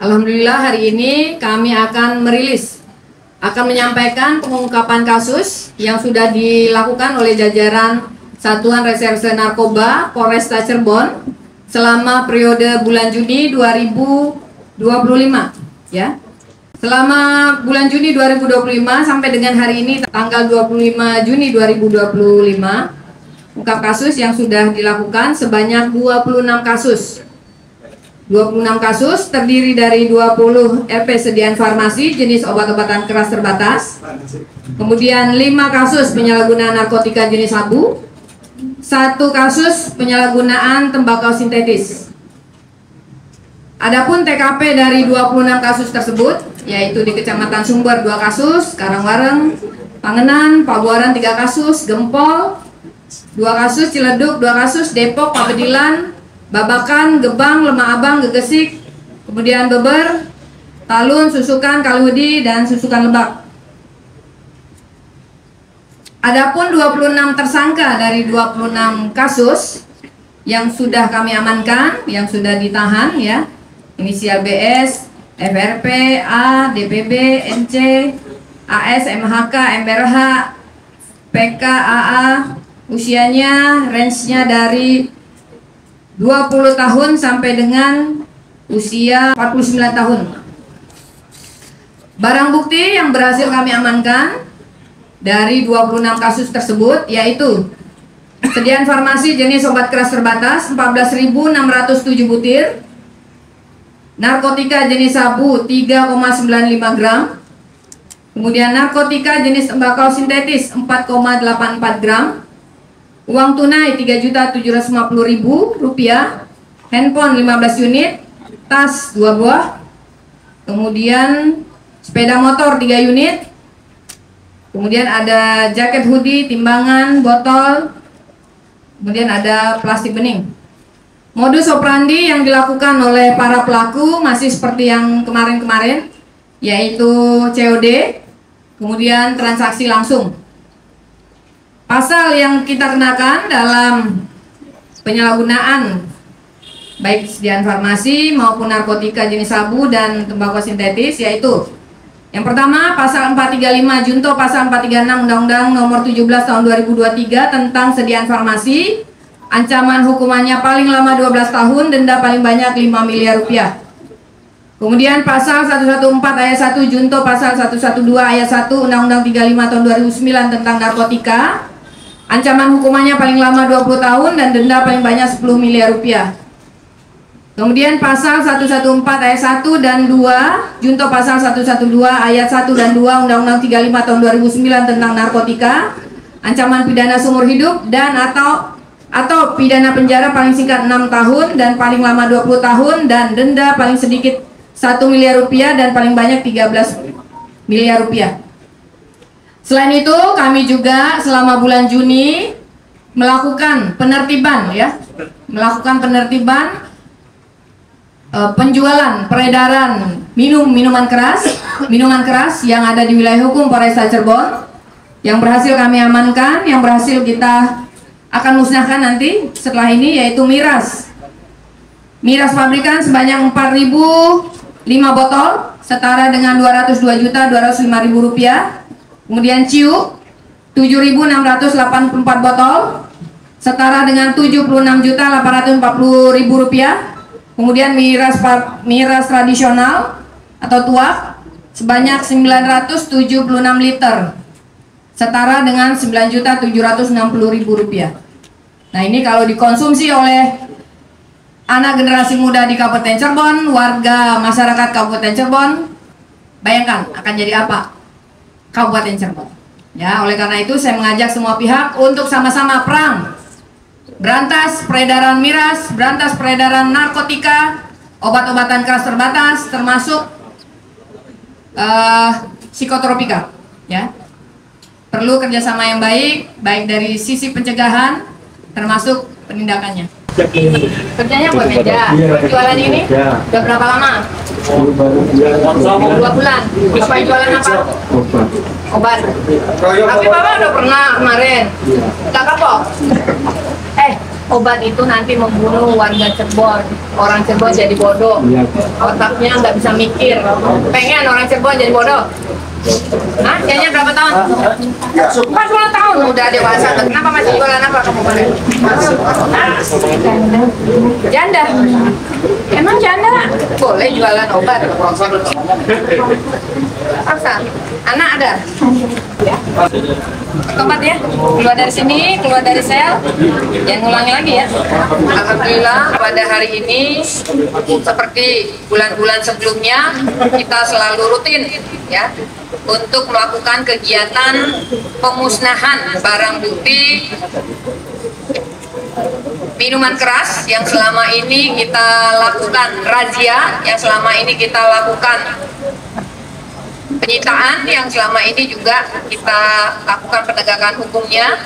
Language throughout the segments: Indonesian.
Alhamdulillah hari ini kami akan menyampaikan pengungkapan kasus yang sudah dilakukan oleh jajaran Satuan Reserse Narkoba Polresta Cirebon selama periode bulan Juni 2025 ya. Selama bulan Juni 2025 sampai dengan hari ini tanggal 25 Juni 2025 ungkap kasus yang sudah dilakukan sebanyak 26 kasus. 26 kasus terdiri dari 20 RP sediaan farmasi jenis obat-obatan keras terbatas, kemudian 5 kasus penyalahgunaan narkotika jenis sabu, 1 kasus penyalahgunaan tembakau sintetis. Adapun TKP dari 26 kasus tersebut yaitu di Kecamatan Sumber 2 kasus, Karangwareng, Pangenan, Pabuaran 3 kasus, Gempol 2 kasus, Ciledug 2 kasus, Depok, Pabedilan, Babakan, Gebang, Lemah Abang, Gegesik, kemudian Beber, Talun, Susukan, Kalihudi, dan Susukan Lebak. Adapun 26 tersangka dari 26 kasus yang sudah kami amankan, yang sudah ditahan ya, inisial BS, FRP, A, DPB, NC, AS, MHK, MRH, PK, AA, usianya, range-nya dari 20 tahun sampai dengan usia 49 tahun. Barang bukti yang berhasil kami amankan dari 26 kasus tersebut yaitu sediaan farmasi jenis obat keras terbatas 14.607 butir, narkotika jenis sabu 3,95 gram, kemudian narkotika jenis tembakau sintetis 4,84 gram, uang tunai Rp3.750.000, handphone 15 unit, tas 2 buah, kemudian sepeda motor 3 unit, kemudian ada jaket hoodie, timbangan, botol, kemudian ada plastik bening. Modus operandi yang dilakukan oleh para pelaku masih seperti yang kemarin-kemarin, yaitu COD, kemudian transaksi langsung. Pasal yang kita kenakan dalam penyalahgunaan baik sediaan farmasi maupun narkotika jenis sabu dan tembakau sintetis yaitu yang pertama pasal 435 junto pasal 436 Undang-Undang Nomor 17 Tahun 2023 tentang sediaan farmasi, ancaman hukumannya paling lama 12 tahun, denda paling banyak 5 miliar rupiah. Kemudian pasal 114 ayat 1 junto pasal 112 ayat 1 Undang-Undang 35 Tahun 2009 tentang narkotika, ancaman hukumannya paling lama 20 tahun dan denda paling banyak 10 miliar rupiah. Kemudian pasal 114 ayat 1 dan 2 junto pasal 112 ayat 1 dan 2 Undang-Undang 35 Tahun 2009 tentang narkotika, ancaman pidana seumur hidup dan atau pidana penjara paling singkat 6 tahun dan paling lama 20 tahun dan denda paling sedikit 1 miliar rupiah dan paling banyak 13 miliar rupiah. Selain itu, kami juga selama bulan Juni melakukan penertiban penjualan, peredaran minuman keras yang ada di wilayah hukum Polresta Cirebon yang berhasil kami amankan, yang berhasil kita akan musnahkan nanti setelah ini, yaitu miras pabrikan sebanyak 4.005 botol setara dengan Rp202.205.000, kemudian ciu 7.684 botol setara dengan Rp76.840.000, kemudian miras tradisional atau tuak sebanyak 976 liter setara dengan Rp9.760.000. Nah, ini kalau dikonsumsi oleh anak generasi muda di Kabupaten Cirebon, warga masyarakat Kabupaten Cirebon, bayangkan akan jadi apa Kabupaten Cirebon. Ya, oleh karena itu saya mengajak semua pihak untuk sama-sama perang berantas peredaran miras, berantas peredaran narkotika, obat-obatan keras terbatas, termasuk psikotropika. Ya, perlu kerjasama yang baik dari sisi pencegahan, termasuk penindakannya. Kerjanya buat meja. Jualan ini udah berapa lama? 2 bulan. Bapak jualan apa? Obat. Tapi Bapak udah pernah kemarin tak kapok. obat itu nanti membunuh warga Cirebon. Orang Cirebon jadi bodoh, otaknya nggak bisa mikir. Pengen orang Cirebon jadi bodoh? Hah? Kayaknya berapa tahun? 40 tahun udah dewasa. Kenapa masih jualan apa kamu kemarin? Janda? Emang janda boleh jualan obat? Paksa? Anak ada? Obat ya? Keluar dari sini, keluar dari sel. Jangan ngulangi lagi ya. Alhamdulillah pada hari ini seperti bulan-bulan sebelumnya kita selalu rutin ya untuk melakukan kegiatan pemusnahan barang bukti minuman keras yang selama ini kita lakukan razia, yang selama ini kita lakukan penyitaan, yang selama ini juga kita lakukan penegakan hukumnya,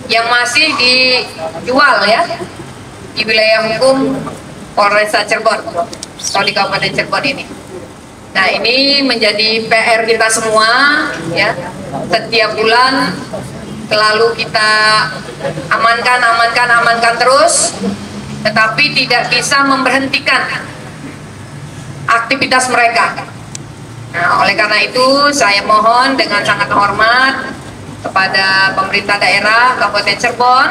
yang masih dijual ya di wilayah hukum Polresta Cirebon atau di Kabupaten Cirebon ini. Nah, ini menjadi PR kita semua ya. Setiap bulan selalu kita amankan terus, tetapi tidak bisa memberhentikan aktivitas mereka. Nah, oleh karena itu saya mohon dengan sangat hormat kepada pemerintah daerah Kabupaten Cirebon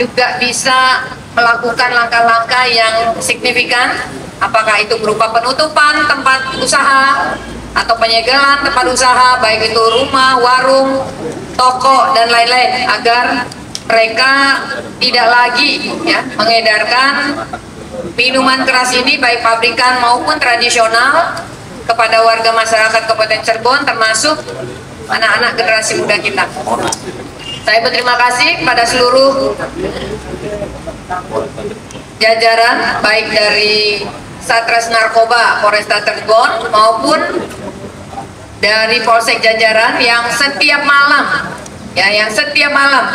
juga bisa melakukan langkah-langkah yang signifikan, apakah itu berupa penutupan tempat usaha atau penyegelan tempat usaha, baik itu rumah, warung, toko, dan lain-lain, agar mereka tidak lagi ya mengedarkan minuman keras ini baik pabrikan maupun tradisional kepada warga masyarakat Kabupaten Cirebon, termasuk anak-anak generasi muda kita. Saya berterima kasih kepada seluruh jajaran baik dari Satres Narkoba Polresta Cirebon maupun dari Polsek jajaran yang setiap malam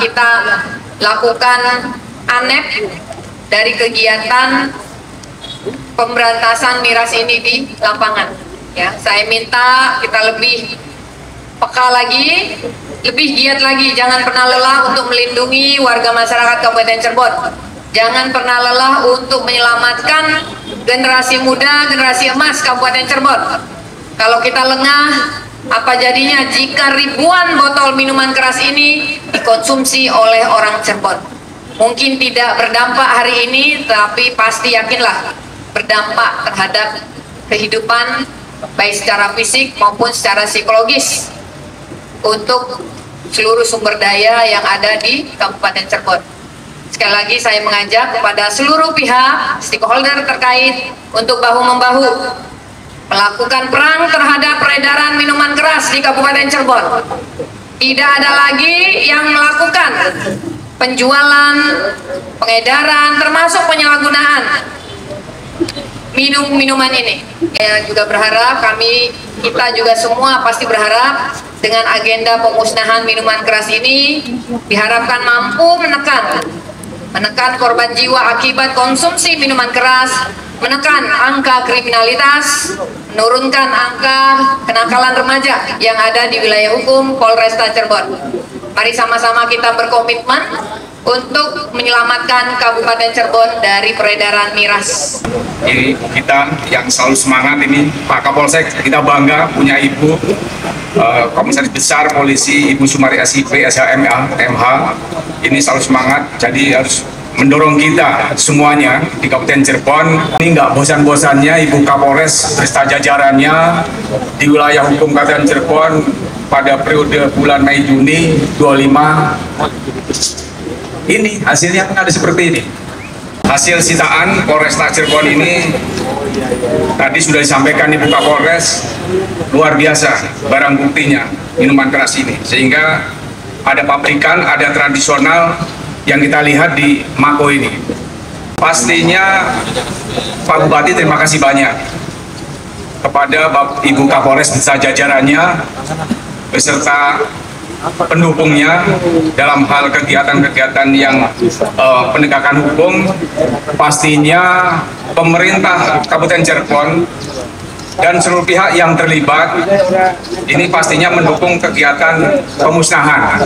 kita lakukan ANEP dari kegiatan pemberantasan miras ini di lapangan. Ya, saya minta kita lebih peka lagi, lebih giat lagi, jangan pernah lelah untuk melindungi warga masyarakat Kabupaten Cirebon. Jangan pernah lelah untuk menyelamatkan generasi muda, generasi emas Kabupaten Cirebon. Kalau kita lengah, apa jadinya jika ribuan botol minuman keras ini dikonsumsi oleh orang Cirebon? Mungkin tidak berdampak hari ini, tapi pasti yakinlah berdampak terhadap kehidupan baik secara fisik maupun secara psikologis untuk seluruh sumber daya yang ada di Kabupaten Cirebon. Sekali lagi saya mengajak kepada seluruh pihak stakeholder terkait untuk bahu-membahu melakukan perang terhadap peredaran minuman keras di Kabupaten Cirebon. Tidak ada lagi yang melakukan penjualan, pengedaran, termasuk penyalahgunaan minuman ini. Saya juga berharap, kita juga semua pasti berharap dengan agenda pemusnahan minuman keras ini diharapkan mampu menekan korban jiwa akibat konsumsi minuman keras, menekan angka kriminalitas, menurunkan angka kenakalan remaja yang ada di wilayah hukum Polresta Cirebon. Mari sama-sama kita berkomitmen untuk menyelamatkan Kabupaten Cirebon dari peredaran miras. Ini kita yang selalu semangat ini, Pak Kapolsek, kita bangga punya Ibu Komisaris Besar Polisi Ibu Sumari SIP SHM MH. Ini selalu semangat, jadi harus mendorong kita semuanya di Kabupaten Cirebon. Ini nggak bosan-bosannya Ibu Kapolres beserta jajarannya di wilayah hukum Kabupaten Cirebon pada periode bulan Mei Juni 25. Ini hasilnya kan ada seperti ini. Hasil sitaan Polresta Cirebon ini tadi sudah disampaikan Ibu Kapolres, luar biasa barang buktinya minuman keras ini, sehingga ada pabrikan, ada tradisional yang kita lihat di Mako ini. Pastinya Pak Bupati terima kasih banyak kepada Ibu Kapolres beserta jajarannya beserta pendukungnya dalam hal kegiatan-kegiatan yang penegakan hukum. Pastinya pemerintah Kabupaten Cirebon dan seluruh pihak yang terlibat ini pastinya mendukung kegiatan pemusnahan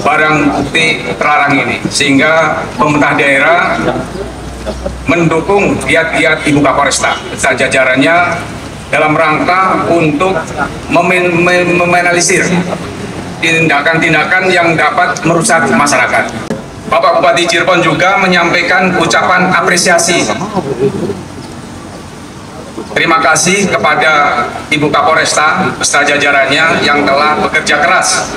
barang bukti terlarang ini, sehingga pemerintah daerah mendukung giat-giat Ibu Kapolresta beserta jajarannya dalam rangka untuk meminimalisir tindakan-tindakan yang dapat merusak masyarakat. Bapak Bupati Cirebon juga menyampaikan ucapan apresiasi. Terima kasih kepada Ibu Kapolresta beserta jajarannya yang telah bekerja keras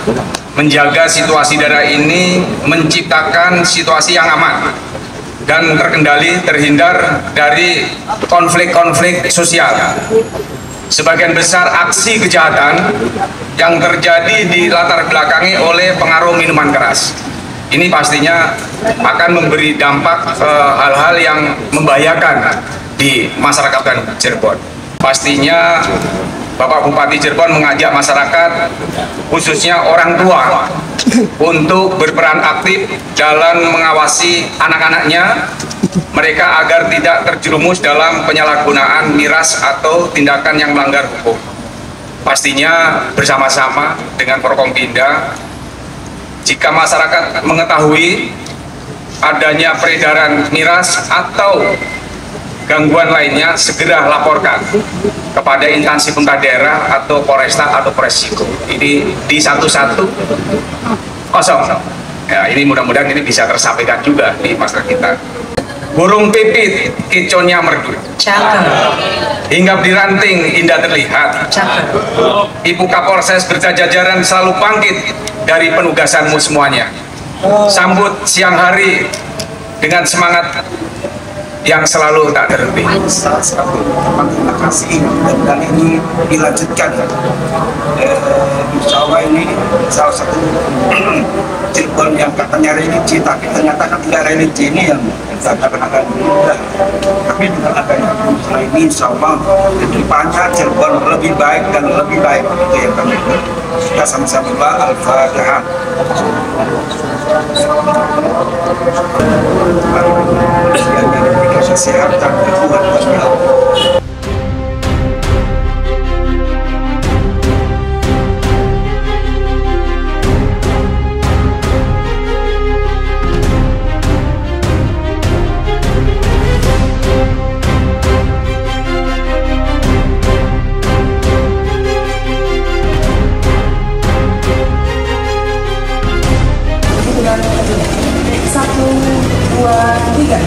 menjaga situasi daerah ini, menciptakan situasi yang aman dan terkendali, terhindar dari konflik-konflik sosial. Sebagian besar aksi kejahatan yang terjadi di latar belakangi oleh pengaruh minuman keras. Ini pastinya akan memberi dampak hal-hal yang membahayakan di masyarakat Cirebon. Pastinya Bapak Bupati Cirebon mengajak masyarakat, khususnya orang tua, untuk berperan aktif dalam mengawasi anak-anaknya mereka agar tidak terjerumus dalam penyalahgunaan miras atau tindakan yang melanggar hukum. Pastinya bersama-sama dengan Forkompinda, jika masyarakat mengetahui adanya peredaran miras atau gangguan lainnya, segera laporkan kepada instansi pemerintah daerah atau Polresta atau Polresiko. Ini di 110. Ya, ini mudah-mudahan ini bisa tersampaikan juga di masyarakat kita. Burung pipit, keconya merdu. Cakep. Hinggap di ranting, indah terlihat. Cakep. Ibu Kapolres beserta jajaran selalu bangkit dari penugasanmu semuanya. Sambut siang hari dengan semangat yang selalu tak terhenti. Salah satu terima kasih, dan ini dilanjutkan. Insya Allah ini salah satu Cirebon yang katanya religi, tapi ternyata kan tidak religi ini yang akan mudah. Tapi dengan adanya setelah ini insya Allah kedepannya Cirebon lebih baik dan lebih baik, itu yang kami kita sama-sama doa. Al-Fatihah. Kesehatan buat masyarakat. Satu, dua, tiga.